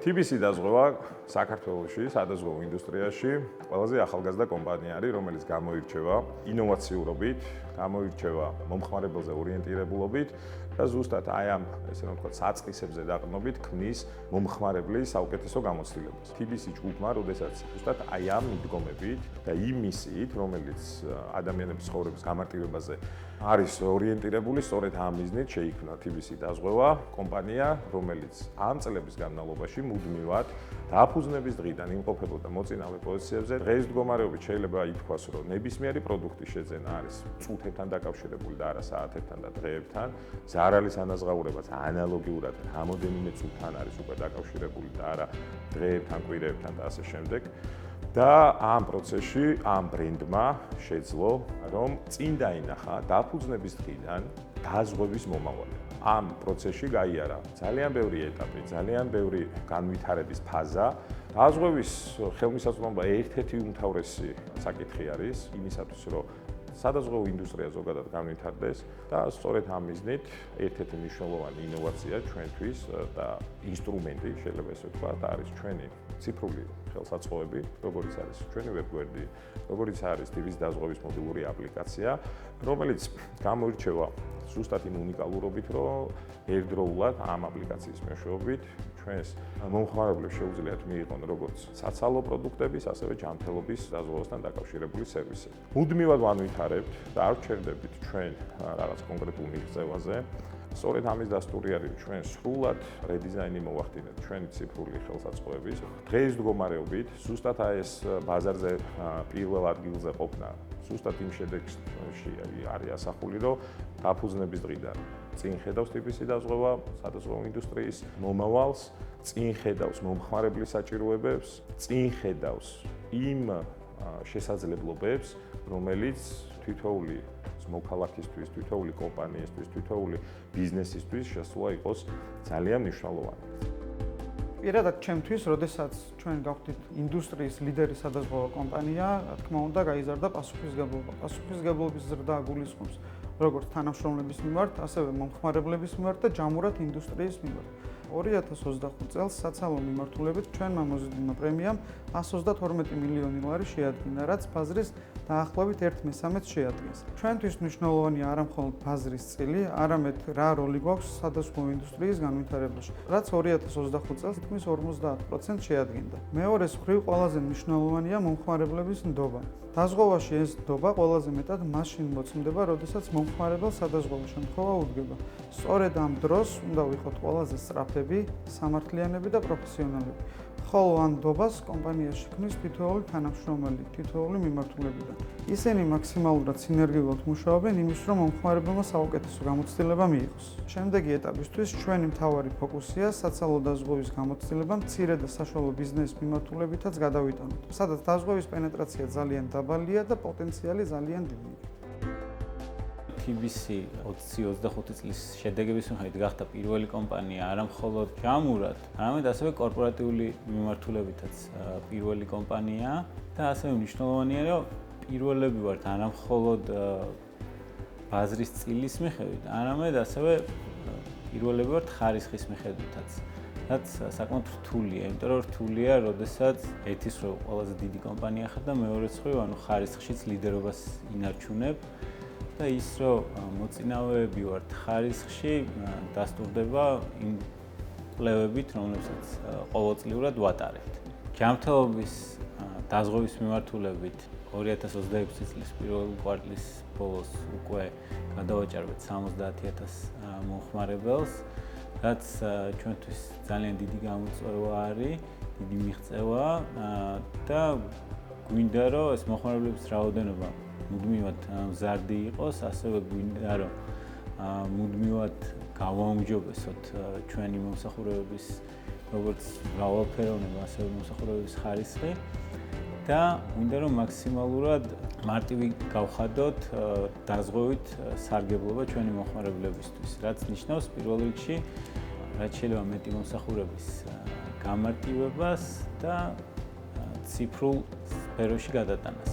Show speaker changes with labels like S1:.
S1: TBC დაზღვევა საქართველოში სადაზღვევო ინდუსტრიაში ყველაზე ახალგაზრდა კომპანია არის, რომელიც გამოირჩევა ინოვაციურობით, გამოირჩევა მომხმარებელზე ორიენტირებულობით და ზუსტად აი ამ ესე რომ ვთქვათ, საწყისებზე დაყრდნობით ქმნის მომხმარებლის საუკეთესო გამოცდილებას. TBC ჯგუფმა, როდესაც ზუსტად აი ამ მიდგომებით და იმ მისიით, რომელიც ადამიანების ცხოვრების გამარტივებაზე არის ორიენტირებული, სწორედ ამ მიზნით შეიქმნა TBC დაზღვევა, კომპანია, რომელიც ამ წლების განმავლობაში მუდმივად დაფუძნების დღიდან იმყოფებოდა მოწინავე პოზიციებზე. დღეს მდგომარეობით შეიძლება ითქვას, რომ ნებისმიერი პროდუქტის შეძენა არის წუთებთან დაკავშირებული და არა საათებთან და დღეებთან. ზარალის ანაზღაურებაც ანალოგიურად რამოდენიმე წუთთან არის უკვე დაკავშირებული და არა დღეებთან, კვირეებთან და ასე შემდეგ. და ამ პროცესში ამ ბრენდმა შეძლო, რომ წინ დაინახა დაფუძნების დღიდან დაზღვევის მომავალი. ამ პროცესში გაიარა ძალიან ბევრი ეტაპი, ძალიან ბევრი განვითარების ფაზა. დაზღვევის ხელმისაწვდომობა ერთ-ერთი უმთავრესი საკითხი არის იმისათვის, რომ სადაზღვევო ინდუსტრია ზოგადად განვითარდეს და სწორედ ამ მიზნით ერთ-ერთი მნიშვნელოვანი ინოვაცია ჩვენთვის და ინსტრუმენტი შეიძლება ესე ვთქვათ, არის ჩვენი ციფრული ხელსაწყოები, როგორც არის ჩვენი ვებგვერდი, როგორც არის TBC დაზღვევის მობილური აპლიკაცია, რომელიც გამოირჩევა ზუსტად იმ უნიკალურობით, რომ ერთდროულად ამ აპლიკაციის მეშვეობით ჩვენს მომხმარებლებს შეუძლიათ მიიღონ როგორც საცალო პროდუქტების, ასევე ჯანმრთელობის დაზღვევასთან დაკავშირებული სერვისები. მუდმივად ვანვითარებთ და არ ვჩერდებით ჩვენ რაღაც კონკრეტულ მიღწევაზე. სწორედ ამის დასტური არის ჩვენ სრულად რედიზაინი მოვახდინეთ ჩვენი ციფრული ხელსაწყოების. დღეს მდგომარეობით ზუსტად აი ეს ბაზარზე პირველ ადგილზე ყოფნა ზუსტად იმ შედეგში არის ასახული, რომ დაფუძნების დღიდან წინ ხედავს TBC დაზღვევა სადაზღვევო ინდუსტრიის მომავალს, წინ ხედავს მომხმარებლის საჭიროებებს, წინ ხედავს იმ შესაძლებლობებს, რომელიც თითოეული მოქალაქისთვის, თითოეული კომპანიისთვის, თითოეული ბიზნესისთვის შესაძლოა იყოს ძალიან მნიშვნელოვანი.
S2: პირადად ჩემთვის, როდესაც ჩვენ გავხდით ინდუსტრიის ლიდერი სადაზღვევო კომპანია, რა თქმა უნდა, გაიზარდა პასუხისმგებლობა. პასუხისმგებლობის ზრდა გულისხმობს როგორც თანამშრომლების მიმართ, ასევე მომხმარებლების მიმართ და ჯამურად ინდუსტრიის მიმართ. 2025 წელს საცალო მიმართულებით ჩვენმა მოზიდულმა პრემიამ 132 მილიონი ლარი შეადგინა, რაც ბაზრის დაახლოებით 1/3-ს შეადგენს. ჩვენთვის მნიშვნელოვანია არა მხოლოდ ბაზრის წილი, არამედ რა როლი გვაქვს სადაზღვევო ინდუსტრიის განვითარებაში, რაც 2025 წელს თითქმის 50% შეადგენდა. მეორეს მხრივ ყველაზე მნიშვნელოვანია მომხმარებლების ნდობა. დაზღვევაში ეს ნდობა ყველაზე მეტად მაშინ მოწმდება, როდესაც მომხმარებელს სადაზღვევო შემთხვევა უდგება. სწორედ ამ დროს უნდა ვიყოთ ყველაზე სწრაფები, სამართლიანები და პროფესიონალები. ხოლო ამ ნდობას კომპანიაში ქმნის თითოეული თანამშრომელი, თითოეული მიმართულებიდან. ისინი მაქსიმალურად სინერგიულად მუშაობენ იმის, რომ მომხმარებელმა საუკეთესო გამოცდილება მიიღოს. შემდეგი ეტაპისთვის ჩვენი მთავარი ფოკუსია საცალო დაზღვევის გამოცდილება მცირე და საშუალო ბიზნეს მიმართულებითაც გადავიტანოთ, სადაც დაზღვევის პენეტრაცია ძალიან დაბალია და პოტენციალი ძალიან დიდია.
S3: TBC 20-25 წლის შედეგების მიხედვით გახდა პირველი კომპანია არა მხოლოდ ჯამურად, არამედ ასევე კორპორატიული მიმართულებითაც პირველი კომპანია და ასევე მნიშვნელოვანია, რომ პირველები ვართ არა მხოლოდ ბაზრის წილის მიხედვით, არამედ ასევე პირველები ვართ ხარისხის მიხედვითაც. რაც საკმაოდ რთულია, იმიტომ რომ რთულია, როდესაც ერთის რო ყველაზე დიდი კომპანია ხარ და მეორეს მხრივ, ანუ ხარისხშიც ლიდერობას ინარჩუნებ. და ის რომ მოწინავეები ვართ ხარისხში დასტურდება იმ კვლევებით, რომლებსაც ყოველწლიურად ვატარებთ. ჯანმრთელობის დაზღვევის მიმართულებით 2026 წლის პირველ კვარტლის ბოლოს უკვე გადავაჭარბეთ 70,000 მომხმარებელს, რაც ჩვენთვის ძალიან დიდი გამოწვევა არის, დიდი მიღწევა და გვინდა რომ ეს მომხმარებლების რაოდენობა მუდმივად მზარდი იყოს, ასევე გვინდა რომ მუდმივად გავაუმჯობესოთ ჩვენი მომსახურებების როგორც მრავალფეროვნება, ასევე მომსახურებების ხარისხი და გვინდა რომ მაქსიმალურად მარტივი გავხადოთ დაზღვევით სარგებლობა ჩვენი მომხმარებლებისთვის, რაც ნიშნავს პირველ რიგში რაც შეიძლება მეტი მომსახურების გამარტივებას და ციფრულ სფეროში გადატანას.